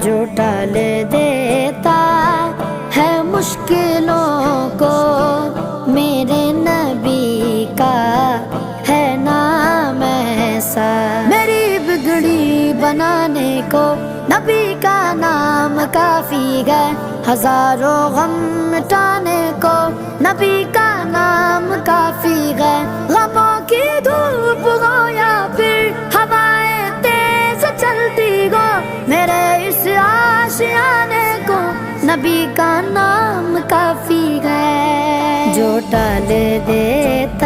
जो टाल देता है मुश्किलों को, मेरे नबी का है नाम ऐसा। मेरी बिगड़ी बनाने को नबी का नाम काफी है, हजारों गम मिटाने को नबी का नाम काफी है। गमों की धूप हो या फिर हवाएं तेज चलती हो, मेरे इस आशियाने को नबी का नाम काफी है। जो टाल देता